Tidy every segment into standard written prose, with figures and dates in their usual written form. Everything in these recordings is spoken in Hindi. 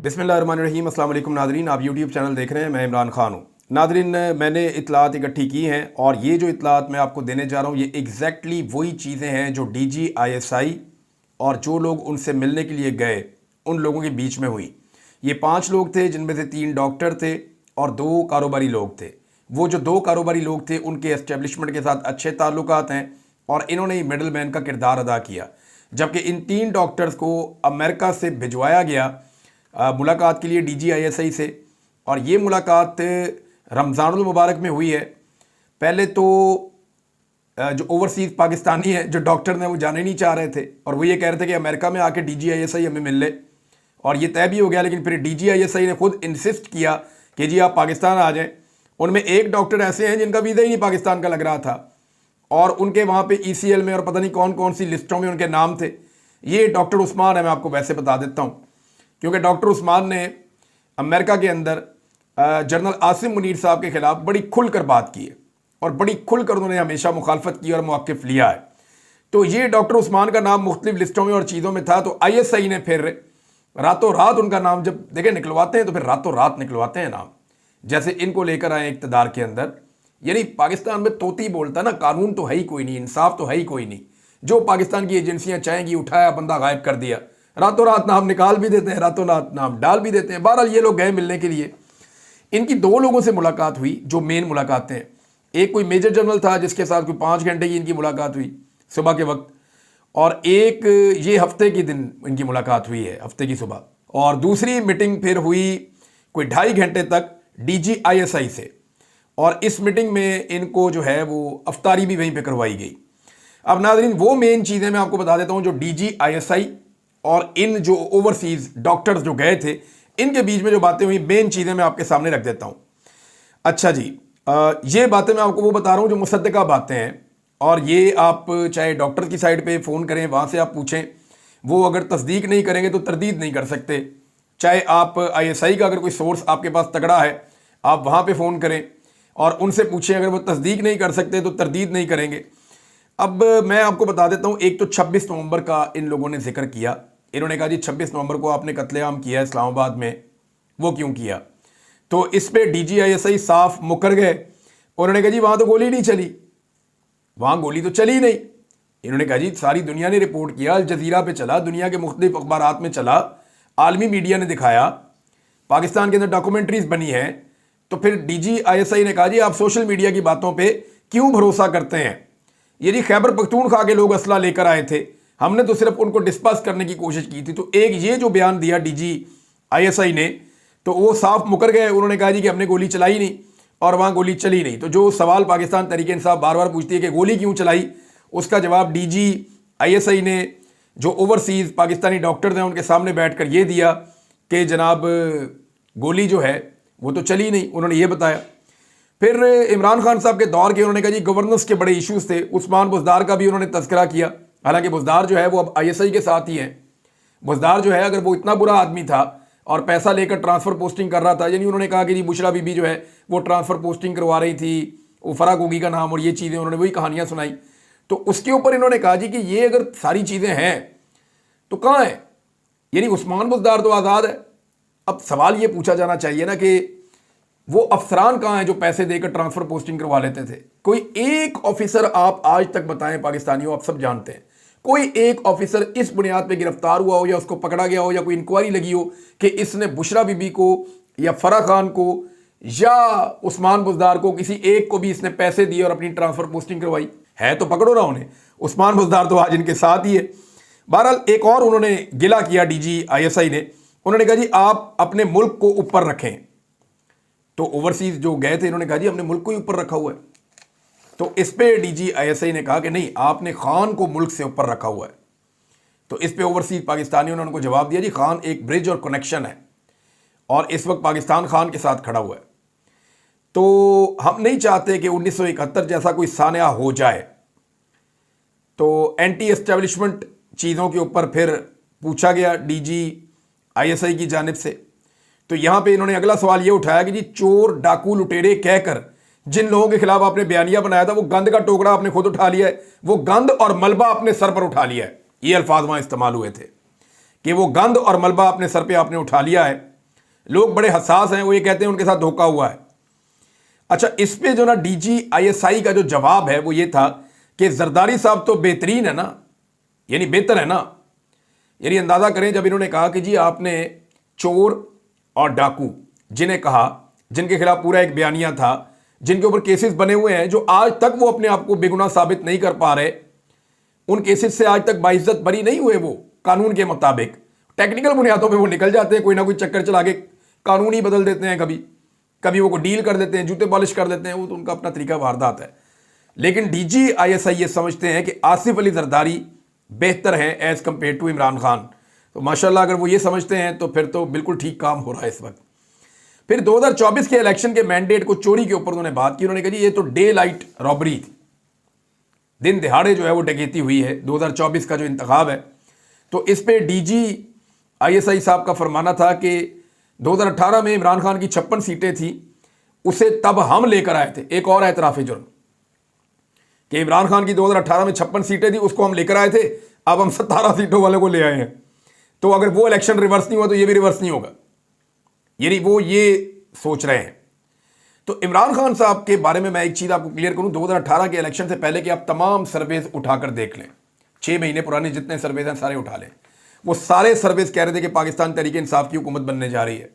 बिस्मिल्लाहिर्रहमानिर्रहीम। अस्सलाम वालेकुम नादरीन, आप यूट्यूब चैनल देख रहे हैं। मैं इमरान खान हूँ। नादरीन, मैंने इतलात इकट्ठी की हैं और ये जो इतलात मैं आपको देने जा रहा हूँ ये एग्जैक्टली वही चीज़ें हैं जो DGISI और जो लोग उनसे मिलने के लिए गए उन लोगों के बीच में हुई। ये 5 लोग थे जिनमें से 3 डॉक्टर थे और 2 कारोबारी लोग थे। वो जो 2 कारोबारी लोग थे उनके एस्टेब्लिशमेंट के साथ अच्छे ताल्लुकात हैं और इन्होंने ही मिडल मैन का किरदार अदा किया। जबकि इन 3 डॉक्टर्स को अमेरिका से भिजवाया गया मुलाकात के लिए DGISI से, और ये मुलाकात रमज़ानुल मुबारक में हुई है। पहले तो जो ओवरसीज़ पाकिस्तानी हैं जो डॉक्टर ने वो जाने नहीं चाह रहे थे और वो ये कह रहे थे कि अमेरिका में आके DGISI हमें मिल ले, और ये तय भी हो गया। लेकिन फिर DGISI ने खुद इंसिस्ट किया कि जी आप पाकिस्तान आ जाएं। उनमें एक डॉक्टर ऐसे हैं जिनका वीज़ा ही नहीं पाकिस्तान का लग रहा था और उनके वहाँ पे ECL में और पता नहीं कौन कौन सी लिस्टों में उनके नाम थे। ये डॉक्टर उस्मान है, मैं आपको वैसे बता देता हूँ, क्योंकि डॉक्टर उस्मान ने अमेरिका के अंदर जनरल आसिम मुनीर साहब के ख़िलाफ़ बड़ी खुलकर बात की है और बड़ी खुलकर उन्होंने हमेशा मुखालफत की और मौक़िफ़ लिया है। तो ये डॉक्टर उस्मान का नाम मुख्तलिफ लिस्टों में और चीज़ों में था। तो ISI ने फिर रातों रात उनका नाम जब देखें निकलवाते हैं तो फिर रातों रात निकलवाते हैं नाम। जैसे इनको लेकर आए इक़्तिदार के अंदर, यानी पाकिस्तान में तोती बोलता ना, कानून तो है ही कोई नहीं, इंसाफ तो है ही कोई नहीं। जो पाकिस्तान की एजेंसियाँ चाहेंगी उठाया बंदा गायब कर दिया, रातों रात नाम निकाल भी देते हैं, रातों रात नाम डाल भी देते हैं। बहरहाल ये लोग गए मिलने के लिए। इनकी 2 लोगों से मुलाकात हुई जो मेन मुलाकातें हैं। एक कोई मेजर जनरल था जिसके साथ कोई 5 घंटे की इनकी मुलाकात हुई सुबह के वक्त, और एक ये हफ्ते के दिन इनकी मुलाकात हुई है, हफ्ते की सुबह। और दूसरी मीटिंग फिर हुई कोई 2.5 घंटे तक DGISI से, और इस मीटिंग में इनको जो है वो अफ्तारी भी वहीं पर करवाई गई। अब नाज़रीन वो मेन चीज़ें मैं आपको बता देता हूँ जो DGISI और इन जो ओवरसीज़ डॉक्टर्स जो गए थे इनके बीच में जो बातें हुई, मेन चीज़ें मैं आपके सामने रख देता हूँ। अच्छा जी, ये बातें मैं आपको वो बता रहा हूँ जो मुसद्दका बातें हैं, और ये आप चाहे डॉक्टर की साइड पे फ़ोन करें, वहाँ से आप पूछें, वो अगर तस्दीक नहीं करेंगे तो तरदीद नहीं कर सकते। चाहे आप ISI का अगर कोई सोर्स आपके पास तगड़ा है आप वहाँ पर फ़ोन करें और उनसे पूछें, अगर वो तस्दीक नहीं कर सकते तो तरदीद नहीं करेंगे। अब मैं आपको बता देता हूँ, एक तो 26 नवंबर का इन लोगों ने जिक्र किया। इन्होंने कहा जी 26 नवंबर को आपने कत्लेआम किया इस्लामाबाद में, वो क्यों किया? तो इस पे DGISI साफ मुकर गए। उन्होंने कहा जी वहाँ तो गोली नहीं चली, वहाँ गोली तो चली नहीं। इन्होंने कहा जी सारी दुनिया ने रिपोर्ट किया, अल जजीरा पे चला, दुनिया के मुख्तलिफ अखबारात में चला, आलमी मीडिया ने दिखाया, पाकिस्तान के अंदर डॉक्यूमेंट्रीज बनी हैं। तो फिर DGISI ने कहा जी आप सोशल मीडिया की बातों पर क्यों भरोसा करते हैं? ये जी खैबर पख्तूनख्वा के लोग असला लेकर आए थे, हमने तो सिर्फ उनको डिस्पर्स करने की कोशिश की थी। तो एक ये जो बयान दिया DGISI ने, तो वो साफ मुकर गए। उन्होंने कहा जी कि हमने गोली चलाई नहीं और वहाँ गोली चली नहीं। तो जो सवाल पाकिस्तान तहरीक इंसाफ बार बार पूछती है कि गोली क्यों चलाई, उसका जवाब DGISI ने जो ओवरसीज़ पाकिस्तानी डॉक्टर्स हैं उनके सामने बैठ कर ये दिया कि जनाब गोली जो है वो तो चली नहीं, उन्होंने ये बताया। फिर इमरान खान साहब के दौर के उन्होंने कहा जी गवर्नेंस के बड़े इश्यूज़ थे, उस्मान बुज़दार का भी उन्होंने तज़किरा किया। हालांकि बुज़दार जो है वो अब ISI के साथ ही है। बुज़दार जो है अगर वो इतना बुरा आदमी था और पैसा लेकर ट्रांसफ़र पोस्टिंग कर रहा था, यानी उन्होंने कहा कि जी बुशरा बीबी जो है वो ट्रांसफ़र पोस्टिंग करवा रही थी, वो फरा गोगी का नाम और ये चीज़ें, उन्होंने वही कहानियाँ सुनाई। तो उसके ऊपर इन्होंने कहा जी कि ये अगर सारी चीज़ें हैं तो कहाँ है, यानी उस्मान बुज़दार तो आज़ाद है। अब सवाल ये पूछा जाना चाहिए ना कि वो अफसरान कहाँ हैं जो पैसे देकर ट्रांसफ़र पोस्टिंग करवा लेते थे? कोई एक ऑफिसर आप आज तक बताएं, पाकिस्तानियों आप सब जानते हैं, कोई एक ऑफिसर इस बुनियाद पे गिरफ्तार हुआ हो या उसको पकड़ा गया हो या कोई इंक्वायरी लगी हो कि इसने बुशरा बीबी को या फरा खान को या उस्मान बुज़दार को, किसी एक को भी इसने पैसे दिए और अपनी ट्रांसफ़र पोस्टिंग करवाई है? तो पकड़ो ना उन्हें। उस्मान बुज़दार तो आज इनके साथ ही है। बहरहाल एक और उन्होंने गिला किया DGISI ने, उन्होंने कहा जी आप अपने मुल्क को ऊपर रखें। तो ओवरसीज़ जो गए थे इन्होंने कहा जी हमने मुल्क को ही ऊपर रखा हुआ है। तो इस पे DGISI ने कहा कि नहीं, आपने खान को मुल्क से ऊपर रखा हुआ है। तो इस पे ओवरसीज़ पाकिस्तानियों ने उनको जवाब दिया जी खान एक ब्रिज और कनेक्शन है और इस वक्त पाकिस्तान खान के साथ खड़ा हुआ है। तो हम नहीं चाहते कि 1971 जैसा कोई सान्या हो जाए। तो एंटी एस्टेब्लिशमेंट चीज़ों के ऊपर फिर पूछा गया DGISI की जानिब से। तो यहाँ पे इन्होंने अगला सवाल ये उठाया कि जी चोर डाकू लुटेरे कहकर जिन लोगों के खिलाफ आपने बयानिया बनाया था वो गंद का टोकरा आपने खुद उठा लिया है, वो गंद और मलबा अपने सर पर उठा लिया है। ये अल्फाज वहाँ इस्तेमाल हुए थे कि वो गंद और मलबा अपने सर पे आपने उठा लिया है लोग बड़े हसास हैं, वो ये कहते हैं उनके साथ धोखा हुआ है। अच्छा, इस पे जो ना DGISI का जो जवाब है वो ये था कि जरदारी साहब तो बेहतरीन है ना, यानी बेहतर है ना। यानी अंदाजा करें, जब इन्होंने कहा कि जी आपने चोर और डाकू जिन्हें कहा, जिनके खिलाफ पूरा एक बयानिया था, जिनके ऊपर केसेस बने हुए हैं, जो आज तक वो अपने आप को बेगुनाह साबित नहीं कर पा रहे, उन केसेस से आज तक बाइज्जत बरी नहीं हुए। वो कानून के मुताबिक टेक्निकल बुनियादों पे वो निकल जाते हैं, कोई ना कोई चक्कर चला के कानून ही बदल देते हैं, कभी कभी वो डील कर देते हैं, जूते पॉलिश कर देते हैं, वो तो उनका अपना तरीका वारदात है। लेकिन DGISI ये समझते हैं कि आसिफ अली जरदारी बेहतर हैं as compared to Imran Khan. तो माशाल्लाह अगर वो ये समझते हैं तो फिर तो बिल्कुल ठीक काम हो रहा है इस वक्त। फिर 2024 के इलेक्शन के मैंडेट को चोरी के ऊपर उन्होंने बात की। उन्होंने कहा जी ये तो डे लाइट रॉबरी थी, दिन दिहाड़े जो है वो डकैती हुई है 2024 का जो इंतखाब है। तो इस पे DGISI साहब का फरमाना था कि 2018 में इमरान खान की 56 सीटें थी, उसे तब हम लेकर आए थे। एक और एतराफ़ जुर्म कि इमरान खान की 2018 में 56 सीटें थी, उसको हम लेकर आए थे, अब हम 17 सीटों वाले को ले आए हैं। तो अगर वो इलेक्शन रिवर्स नहीं हुआ तो ये भी रिवर्स नहीं होगा, यानी वो ये सोच रहे हैं। तो इमरान खान साहब के बारे में मैं एक चीज़ आपको क्लियर करूं, 2018 के इलेक्शन से पहले कि आप तमाम सर्वेज उठाकर देख लें, 6 महीने पुराने जितने सर्वेज हैं सारे उठा लें, वो सारे सर्वेज कह रहे थे कि पाकिस्तान तहरीक इंसाफ की हुकूमत बनने जा रही है।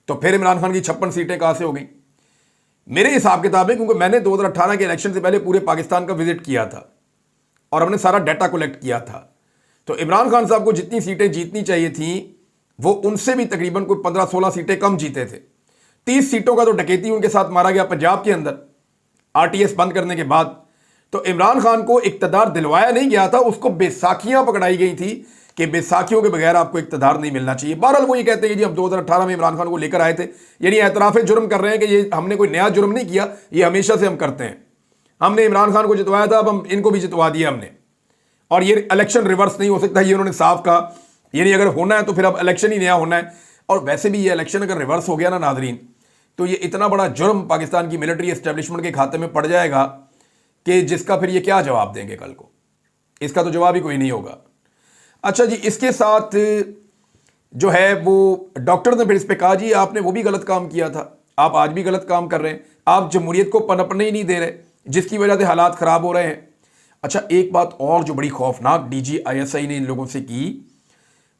तो फिर इमरान खान की 56 सीटें कहाँ से हो गई? मेरे हिसाब किताब है, क्योंकि मैंने 2018 के इलेक्शन से पहले पूरे पाकिस्तान का विजिट किया था और हमने सारा डाटा कलेक्ट किया था। तो इमरान खान साहब को जितनी सीटें जीतनी चाहिए थी वो उनसे भी तकरीबन कोई 15-16 सीटें कम जीते थे। 30 सीटों का तो डकैती उनके साथ मारा गया पंजाब के अंदर RTS बंद करने के बाद। तो इमरान खान को इक्तदार दिलवाया नहीं गया था, उसको बैसाखियां पकड़ाई गई थी कि बैसाखियों के बगैर आपको इक्तदार नहीं मिलना चाहिए। बहरहाल वो ये कहते हैं कि जी हम 2018 में इमरान खान को लेकर आए थे, यानी एतराफ़ जुर्म कर रहे हैं कि ये हमने कोई नया जुर्म नहीं किया, ये हमेशा से हम करते हैं। हमने इमरान खान को जितवाया था, अब हम इनको भी जितवा दिया हमने, और ये इलेक्शन रिवर्स नहीं हो सकता, ये उन्होंने साफ कहा। यानी अगर होना है तो फिर अब इलेक्शन ही नया होना है। और वैसे भी ये इलेक्शन अगर रिवर्स हो गया ना नाजरीन, तो ये इतना बड़ा जुर्म पाकिस्तान की मिलिट्री एस्टेब्लिशमेंट के खाते में पड़ जाएगा कि जिसका फिर ये क्या जवाब देंगे कल को, इसका तो जवाब ही कोई नहीं होगा। अच्छा जी, इसके साथ जो है वो डॉक्टर ने फिर इस पर कहा जी आपने वो भी गलत काम किया था, आप आज भी गलत काम कर रहे हैं, आप जमहूरियत को पनपने ही नहीं दे रहे, जिसकी वजह से हालात ख़राब हो रहे हैं। अच्छा, एक बात और जो बड़ी खौफनाक DGISI ने इन लोगों से की,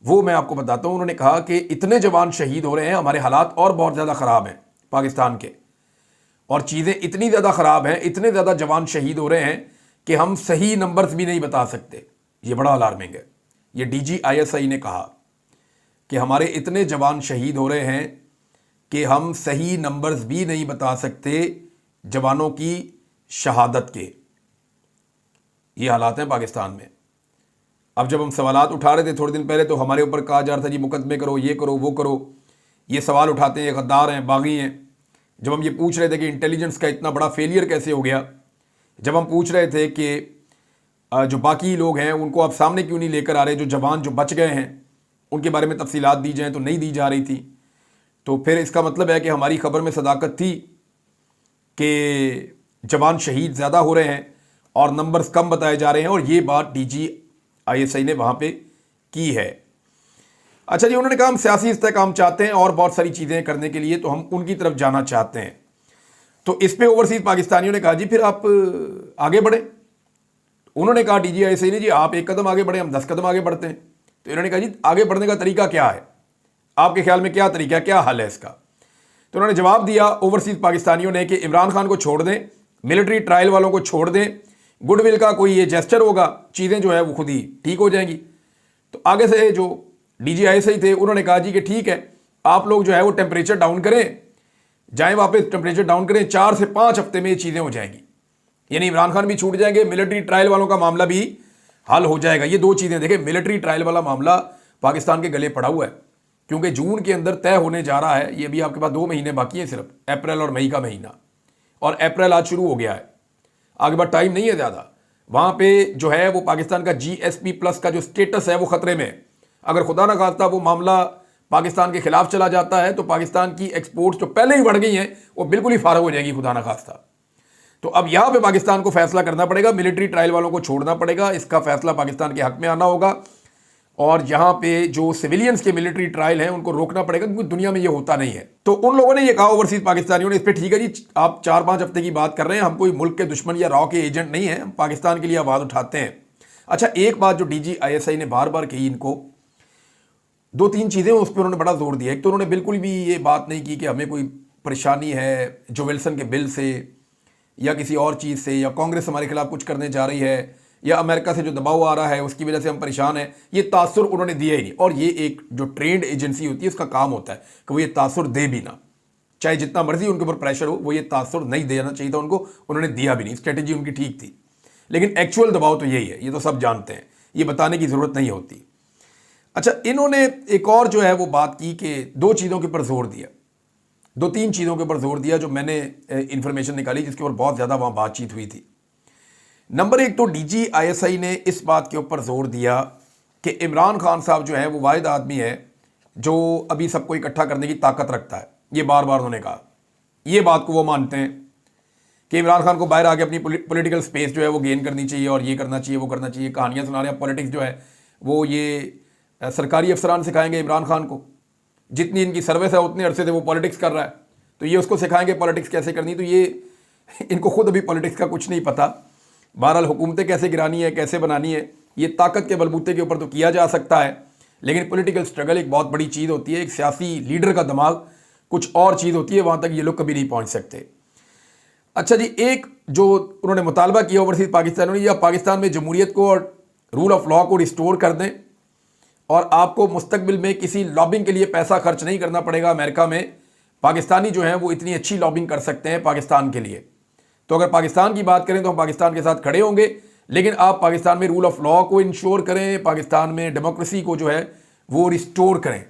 वो मैं आपको बताता हूँ। उन्होंने कहा कि इतने जवान शहीद हो रहे हैं, हमारे हालात और बहुत ज़्यादा ख़राब हैं पाकिस्तान के, और चीज़ें इतनी ज़्यादा ख़राब हैं, इतने ज़्यादा जवान शहीद हो रहे हैं कि हम सही नंबर्स भी नहीं बता सकते। ये बड़ा अलार्मिंग है। ये DGISI ने कहा कि हमारे इतने जवान शहीद हो रहे हैं कि हम सही नंबर्स भी नहीं बता सकते जवानों की शहादत के। ये हालात हैं पाकिस्तान में। अब जब हम सवालात उठा रहे थे थोड़े दिन पहले, तो हमारे ऊपर कहा जा रहा था जी मुकदमे करो, ये करो, वो करो, ये सवाल उठाते हैं, ये गद्दार हैं, बागी हैं। जब हम ये पूछ रहे थे कि इंटेलिजेंस का इतना बड़ा फेलियर कैसे हो गया, जब हम पूछ रहे थे कि जो बाकी लोग हैं उनको आप सामने क्यों नहीं लेकर आ रहे, जो जवान जो बच गए हैं उनके बारे में तफसीलात दी जाएँ, तो नहीं दी जा रही थी। तो फिर इसका मतलब है कि हमारी खबर में सदाकत थी कि जवान शहीद ज़्यादा हो रहे हैं और नंबर्स कम बताए जा रहे हैं, और ये बात DGISI ने वहाँ पे की है। अच्छा जी, उन्होंने कहा हम सियासी इस्तेहकाम चाहते हैं और बहुत सारी चीज़ें करने के लिए, तो हम उनकी तरफ जाना चाहते हैं। तो इस पे ओवरसीज़ पाकिस्तानियों ने कहा जी फिर आप आगे बढ़े। उन्होंने कहा DGISI ने जी आप 1 कदम आगे बढ़े, हम 10 कदम आगे बढ़ते हैं। तो इन्होंने कहा जी आगे बढ़ने का तरीका क्या है, आपके ख्याल में क्या तरीका है, क्या हल है इसका? तो उन्होंने जवाब दिया ओवरसीज़ पाकिस्तानियों ने कि इमरान खान को छोड़ दें, मिलिट्री ट्रायल वालों को छोड़ दें, गुडविल का कोई ये जेस्चर होगा, चीज़ें जो है वो खुद ही ठीक हो जाएंगी। तो आगे से जो DGISI थे उन्होंने कहा जी कि ठीक है, आप लोग जो है वो टेम्परेचर डाउन करें, जाएं वापस टेम्परेचर डाउन करें, 4 से 5 हफ्ते में ये चीज़ें हो जाएंगी। यानी इमरान खान भी छूट जाएंगे, मिलिट्री ट्रायल वालों का मामला भी हल हो जाएगा। ये 2 चीज़ें देखें, मिलिट्री ट्रायल वाला मामला पाकिस्तान के गले पड़ा हुआ है, क्योंकि जून के अंदर तय होने जा रहा है। ये भी आपके पास 2 महीने बाकी हैं, सिर्फ अप्रैल और मई का महीना, और अप्रैल आज शुरू हो गया है, आगे बाद टाइम नहीं है ज़्यादा। वहाँ पे जो है वो पाकिस्तान का GSP+ का जो स्टेटस है वो ख़तरे में है। अगर खुदा ना खास्ता वो मामला पाकिस्तान के खिलाफ चला जाता है तो पाकिस्तान की एक्सपोर्ट्स जो पहले ही बढ़ गई हैं वो बिल्कुल ही फारग हो जाएगी, खुदा ना खास्ता। तो अब यहाँ पे पाकिस्तान को फैसला करना पड़ेगा, मिलिट्री ट्रायल वालों को छोड़ना पड़ेगा, इसका फैसला पाकिस्तान के हक में आना होगा। और यहाँ पे जो सिविलियंस के मिलिट्री ट्रायल हैं उनको रोकना पड़ेगा, क्योंकि दुनिया में ये होता नहीं है। तो उन लोगों ने ये कहा, ओवरसीज पाकिस्तानियों ने, इस पर ठीक है जी, आप 4-5 हफ्ते की बात कर रहे हैं, हम कोई मुल्क के दुश्मन या रॉ के एजेंट नहीं है, हम पाकिस्तान के लिए आवाज़ उठाते हैं। अच्छा, एक बात जो DGISI ने बार बार कही, इनको 2-3 चीज़ें उस पर उन्होंने बड़ा जोर दिया। एक तो उन्होंने बिल्कुल भी ये बात नहीं की कि हमें कोई परेशानी है जो विल्सन के बिल से या किसी और चीज़ से, या कांग्रेस हमारे खिलाफ कुछ करने जा रही है, या अमेरिका से जो दबाव आ रहा है उसकी वजह से हम परेशान हैं। ये तासुर उन्होंने दिया ही नहीं। और ये एक जो ट्रेंड एजेंसी होती है उसका काम होता है कि वो ये तासुर दे भी ना, चाहे जितना मर्जी उनके ऊपर प्रेशर हो, वो ये तासुर नहीं देना चाहिए था उनको, उन्होंने दिया भी नहीं। स्ट्रेटेजी उनकी ठीक थी, लेकिन एक्चुअल दबाव तो यही है, ये तो सब जानते हैं, ये बताने की ज़रूरत नहीं होती। अच्छा, इन्होंने एक और जो है वो बात की कि 2 चीज़ों के ऊपर जोर दिया, 2-3 चीज़ों के ऊपर जोर दिया जो मैंने इंफॉर्मेशन निकाली, जिसके ऊपर बहुत ज़्यादा वहाँ बातचीत हुई थी। नंबर 1 तो DGISI ने इस बात के ऊपर जोर दिया कि इमरान खान साहब जो है वो वाहिद आदमी है जो अभी सबको इकट्ठा करने की ताकत रखता है। ये बार बार उन्होंने कहा, ये बात को वो मानते हैं कि इमरान खान को बाहर आके अपनी पॉलिटिकल स्पेस जो है वो गेन करनी चाहिए, और ये करना चाहिए, वो करना चाहिए। कहानियाँ सुना रहे हैं, पॉलिटिक्स जो है वो ये सरकारी अफसरान सिखाएंगे इमरान खान को, जितनी इनकी सर्विस है उतने अरसे से वो पॉलिटिक्स कर रहा है, तो ये उसको सिखाएंगे पॉलिटिक्स कैसे करनी। तो ये इनको खुद अभी पॉलिटिक्स का कुछ नहीं पता। बहरहाल हुकूमतें कैसे गिरानी है, कैसे बनानी है, ये ताकत के बलबूते के ऊपर तो किया जा सकता है, लेकिन पॉलिटिकल स्ट्रगल एक बहुत बड़ी चीज़ होती है। एक सियासी लीडर का दिमाग कुछ और चीज़ होती है, वहाँ तक ये लोग कभी नहीं पहुँच सकते। अच्छा जी, एक जो उन्होंने मुतालबा किया ओवरसीज पाकिस्तानियों ने, या पाकिस्तान में जमहूरियत को और रूल ऑफ लॉ को रिस्टोर कर दें, और आपको मुस्तकबिल में किसी लॉबिंग के लिए पैसा खर्च नहीं करना पड़ेगा। अमेरिका में पाकिस्तानी जो हैं वो इतनी अच्छी लॉबिंग कर सकते हैं पाकिस्तान के लिए। तो अगर पाकिस्तान की बात करें तो हम पाकिस्तान के साथ खड़े होंगे, लेकिन आप पाकिस्तान में रूल ऑफ लॉ को इंश्योर करें, पाकिस्तान में डेमोक्रेसी को जो है वो रिस्टोर करें।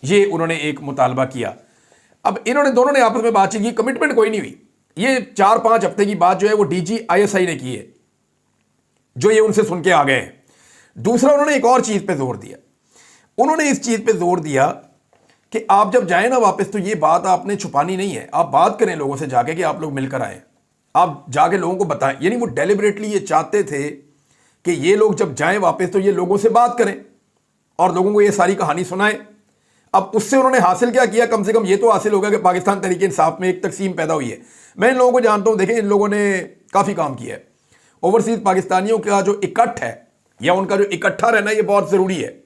ये उन्होंने एक मुतालबा किया। अब इन्होंने दोनों ने आपस में बातचीत की, कमिटमेंट कोई नहीं हुई। ये 4-5 हफ्ते की बात जो है वो DGISI ने की है, जो ये उनसे सुन के आ गए हैं। दूसरा, उन्होंने एक और चीज़ पर जोर दिया। उन्होंने इस चीज़ पे जोर दिया कि आप जब जाएं ना वापस, तो ये बात आपने छुपानी नहीं है, आप बात करें लोगों से जाके कि आप लोग मिलकर आए, आप जाके लोगों को बताएं। यानी वो डेलिबरेटली ये चाहते थे कि ये लोग जब जाएं वापस तो ये लोगों से बात करें और लोगों को ये सारी कहानी सुनाएं। अब उससे उन्होंने हासिल क्या किया? कम से कम ये तो हासिल होगा कि पाकिस्तान तहरीक इंसाफ में एक तकसीम पैदा हुई है। मैं इन लोगों को जानता हूँ, देखें इन लोगों ने काफ़ी काम किया है। ओवरसीज पाकिस्तानियों का जो इकट्ठ है या उनका जो इकट्ठा रहना, ये बहुत ज़रूरी है।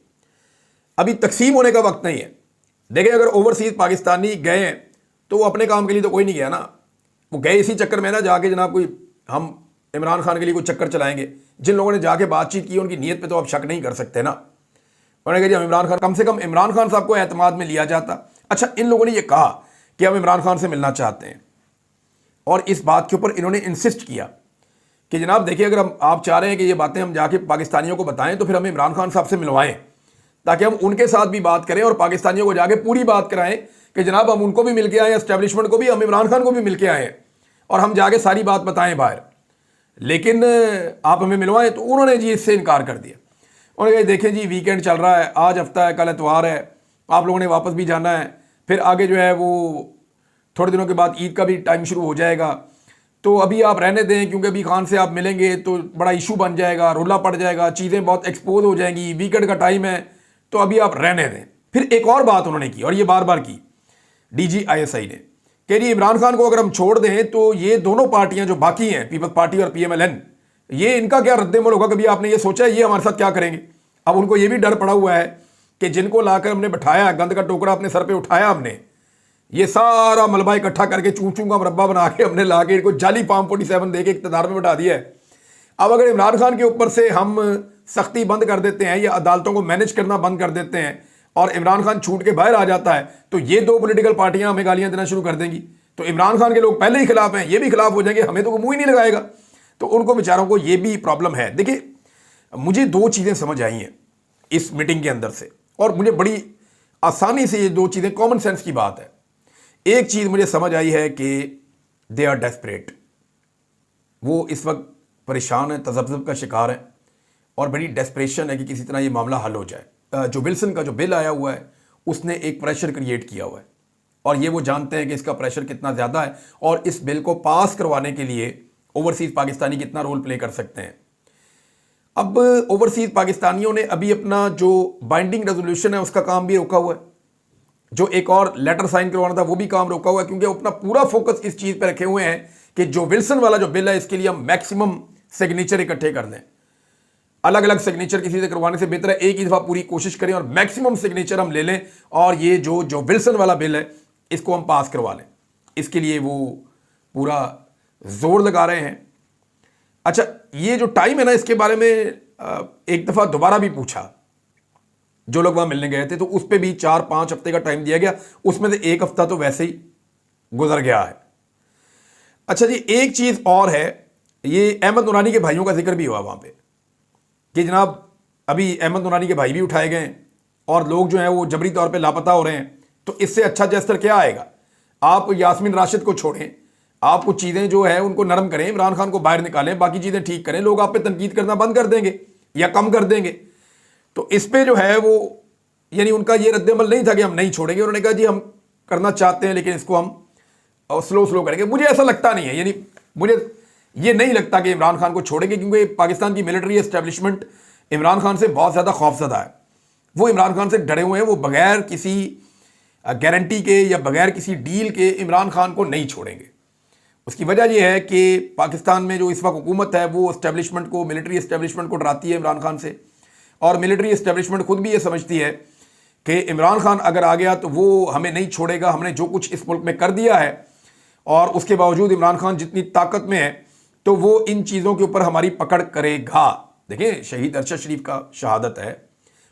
अभी तकसीम होने का वक्त नहीं है। देखें, अगर ओवरसीज पाकिस्तानी गए हैं तो वो अपने काम के लिए तो कोई नहीं गया ना, वो गए इसी चक्कर में ना जाके जनाब कोई हम इमरान खान के लिए कोई चक्कर चलाएंगे। जिन लोगों ने जाके बातचीत की उनकी नीयत पे तो आप शक नहीं कर सकते ना। उन्होंने कहा जी हम इमरान खान, कम से कम इमरान खान साहब को एतमाद में लिया जाता। अच्छा, इन लोगों ने ये कहा कि हम इमरान खान से मिलना चाहते हैं, और इस बात के ऊपर इन्होंने इंसिस्ट किया कि जनाब देखिए, अगर आप चाह रहे हैं कि ये बातें हम जाके पाकिस्तानियों को बताएं तो फिर हमें इमरान खान साहब से मिलवाएं, ताकि हम उनके साथ भी बात करें और पाकिस्तानियों को जाके पूरी बात कराएं कि जनाब हम उनको भी मिल के आए, एस्टेब्लिशमेंट को भी, हम इमरान खान को भी मिल के आए हैं, और हम जाके सारी बात बताएं बाहर, लेकिन आप हमें मिलवाएं। तो उन्होंने जी इससे इनकार कर दिया। उन्होंने कहा देखें जी, वीकेंड चल रहा है, आज हफ्ता है, कल एतवार है, आप लोगों ने वापस भी जाना है, फिर आगे जो है वो थोड़े दिनों के बाद ईद का भी टाइम शुरू हो जाएगा, तो अभी आप रहने दें, क्योंकि अभी खान से आप मिलेंगे तो बड़ा इशू बन जाएगा, रोला पड़ जाएगा, चीज़ें बहुत एक्सपोज हो जाएंगी, वीकेंड का टाइम है, तो अभी आप रहने दें। फिर एक और बात उन्होंने की, और ये बार बार की DGISI ने, कि जी इमरान खान को अगर हम छोड़ दें तो ये दोनों पार्टियां जो बाकी हैं, पीपल्स पार्टी और PMLN, ये इनका क्या रद्देमल होगा? कभी आपने ये सोचा है ये हमारे साथ क्या करेंगे? अब उनको ये भी डर पड़ा हुआ है कि जिनको लाकर हमने बैठाया, गंद का टोकरा अपने सर पे उठाया, हमने ये सारा मलबा इकट्ठा करके चूं चूं का मुरब्बा बना के हमने ला के इनको जाली फार्म 47 दे के इक़्तिदार में बैठा दिया है। अब अगर इमरान खान के ऊपर से हम सख्ती बंद कर देते हैं या अदालतों को मैनेज करना बंद कर देते हैं और इमरान खान छूट के बाहर आ जाता है, तो ये दो पॉलिटिकल पार्टियां हमें गालियां देना शुरू कर देंगी। तो इमरान खान के लोग पहले ही खिलाफ हैं, ये भी खिलाफ हो जाएंगे, हमें तो मुंह ही नहीं लगाएगा। तो उनको बेचारों को ये भी प्रॉब्लम है। देखिए, मुझे 2 चीज़ें समझ आई हैं इस मीटिंग के अंदर से, और मुझे बड़ी आसानी से ये 2 चीज़ें, कॉमन सेंस की बात है। एक चीज़ मुझे समझ आई है कि दे आर डेस्परेट, वो इस वक्त परेशान है, तज़ब्ज़ुब का शिकार है, और बड़ी डेस्परेशन है कि किसी तरह ये मामला हल हो जाए। जो विल्सन का जो बिल आया हुआ है उसने एक प्रेशर क्रिएट किया हुआ है, और ये वो जानते हैं कि इसका प्रेशर कितना ज़्यादा है, और इस बिल को पास करवाने के लिए ओवरसीज़ पाकिस्तानी कितना रोल प्ले कर सकते हैं। अब ओवरसीज पाकिस्तानियों ने अभी अपना जो बाइंडिंग रेजोल्यूशन है उसका काम भी रोका हुआ है, जो एक और लेटर साइन करवाना था वो भी काम रोका हुआ है, क्योंकि अपना पूरा फोकस इस चीज़ पर रखे हुए हैं कि जो विल्सन वाला जो बिल है इसके लिए हम मैक्सिमम सिग्नेचर इकट्ठे कर दें। अलग अलग सिग्नेचर किसी से करवाने से बेहतर है एक ही दफ़ा पूरी कोशिश करें और मैक्सिमम सिग्नेचर हम ले लें और ये जो जो विल्सन वाला बिल है इसको हम पास करवा लें। इसके लिए वो पूरा जोर लगा रहे हैं। अच्छा, ये जो टाइम है ना, इसके बारे में एक दफ़ा दोबारा भी पूछा, जो लोग वहाँ मिलने गए थे, तो उस पर भी 4-5 हफ्ते का टाइम दिया गया, उसमें से एक हफ्ता तो वैसे ही गुजर गया है। अच्छा जी, एक चीज़ और है, ये अहमद नूरानी के भाइयों का जिक्र भी हुआ वहाँ पे कि जनाब अभी अहमद नूरानी के भाई भी उठाए गए हैं और लोग जो हैं वो जबरी तौर पे लापता हो रहे हैं। तो इससे अच्छा जेस्टर क्या आएगा? आप यास्मीन राशिद को छोड़ें, आप कुछ चीज़ें जो है उनको नरम करें, इमरान खान को बाहर निकालें, बाकी चीज़ें ठीक करें, लोग आप पे तनकीद करना बंद कर देंगे या कम कर देंगे। तो इस पर जो है वो यानी उनका ये रद्दमल नहीं था कि हम नहीं छोड़ेंगे, उन्होंने कहा जी हम करना चाहते हैं लेकिन इसको हम स्लो स्लो करेंगे। मुझे ऐसा लगता नहीं है, यानी मुझे ये नहीं लगता कि इमरान खान को छोड़ेंगे, क्योंकि पाकिस्तान की मिलिट्री एस्टेब्लिशमेंट इमरान खान से बहुत ज़्यादा खौफजदा है। वो इमरान खान से डरे हुए हैं, वो बगैर किसी गारंटी के या बगैर किसी डील के इमरान खान को नहीं छोड़ेंगे। उसकी वजह यह है कि पाकिस्तान में जो इस वक्त हुकूमत है वो एस्टेब्लिशमेंट को, मिलिट्री एस्टेब्लिशमेंट को डराती है इमरान खान से, और मिलिट्री एस्टेब्लिशमेंट खुद भी ये समझती है कि इमरान खान अगर आ गया तो वो हमें नहीं छोड़ेगा। हमने जो कुछ इस मुल्क में कर दिया है और उसके बावजूद इमरान खान जितनी ताकत में है तो वो इन चीज़ों के ऊपर हमारी पकड़ करेगा। देखिए, शहीद अरशद शरीफ का शहादत है,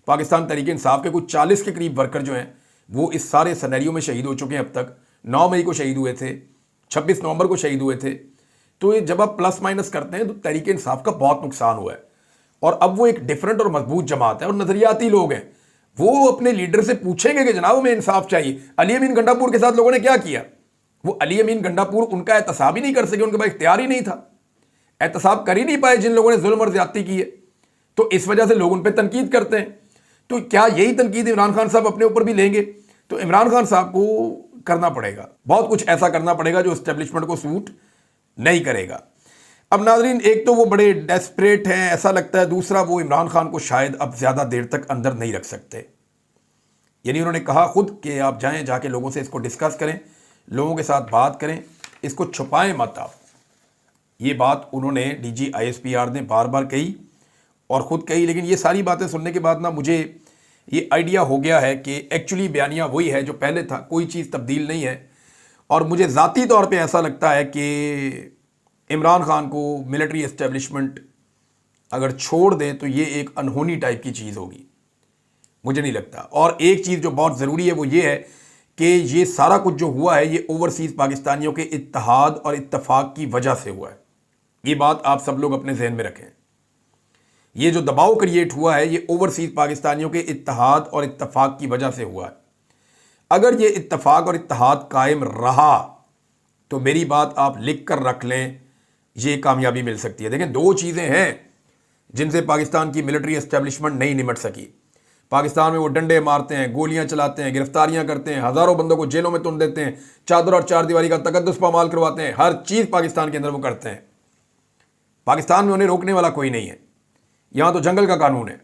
पाकिस्तान तहरीक इंसाफ के कुछ 40 के करीब वर्कर जो हैं वो इस सारे सनेरियो में शहीद हो चुके हैं। अब तक 9 मई को शहीद हुए थे, 26 नवंबर को शहीद हुए थे। तो ये जब आप प्लस माइनस करते हैं तो तहरीक इंसाफ का बहुत नुकसान हुआ है और अब वो एक डिफरेंट और मजबूत जमात है और नजरियाती लोग हैं। वो अपने लीडर से पूछेंगे कि जनाब हमें इंसाफ चाहिए। अली अमीन गंडापुर के साथ लोगों ने क्या किया? वो अली अमीन गंडापुर उनका एहतसाब ही नहीं कर सके, उनके पास इख्तियार ही नहीं था, एहतसाब कर ही नहीं पाए जिन लोगों ने जुल्म और ज्यादती की है। तो इस वजह से लोग उन पर तनकीद करते हैं। तो क्या यही तनकीद इमरान खान साहब अपने ऊपर भी लेंगे? तो इमरान खान साहब को करना पड़ेगा, बहुत कुछ ऐसा करना पड़ेगा जो एस्टेब्लिशमेंट को सूट नहीं करेगा। अब नाजरीन, एक तो वो बड़े डेस्परेट हैं ऐसा लगता है, दूसरा वो इमरान खान को शायद अब ज़्यादा देर तक अंदर नहीं रख सकते। यानी उन्होंने कहा खुद कि आप जाएं, जाके लोगों से इसको डिस्कस करें, लोगों के साथ बात करें, इसको छुपाएं मत आप। ये बात उन्होंने डीजी आईएसपीआर ने बार बार कही और ख़ुद कही। लेकिन ये सारी बातें सुनने के बाद ना मुझे ये आइडिया हो गया है कि एक्चुअली बयानिया वही है जो पहले था, कोई चीज़ तब्दील नहीं है। और मुझे ज़ाती तौर पे ऐसा लगता है कि इमरान खान को मिलिट्री एस्टेब्लिशमेंट अगर छोड़ दे तो ये एक अनहोनी टाइप की चीज़ होगी, मुझे नहीं लगता। और एक चीज़ जो बहुत ज़रूरी है वो ये है कि ये सारा कुछ जो हुआ है ये ओवरसीज़ पाकिस्तानियों के इत्तेहाद और इत्तफाक की वजह से हुआ है। ये बात आप सब लोग अपने जहन में रखें। ये जो दबाव क्रिएट हुआ है ये ओवरसीज़ पाकिस्तानियों के इत्तेहाद और इत्तफाक की वजह से हुआ है। अगर ये इत्तफाक और इत्तेहाद कायम रहा तो मेरी बात आप लिख कर रख लें, ये कामयाबी मिल सकती है। देखें, दो चीज़ें हैं जिनसे पाकिस्तान की मिलिट्री एस्टेब्लिशमेंट नहीं निमट सकी। पाकिस्तान में वो डंडे मारते हैं, गोलियां चलाते हैं, गिरफ्तारियां करते हैं, हज़ारों बंदों को जेलों में तुन देते हैं, चादर और चार दीवारी का तकद्दुस पामाल करवाते हैं, हर चीज़ पाकिस्तान के अंदर वो करते हैं। पाकिस्तान में उन्हें रोकने वाला कोई नहीं है, यहाँ तो जंगल का कानून है।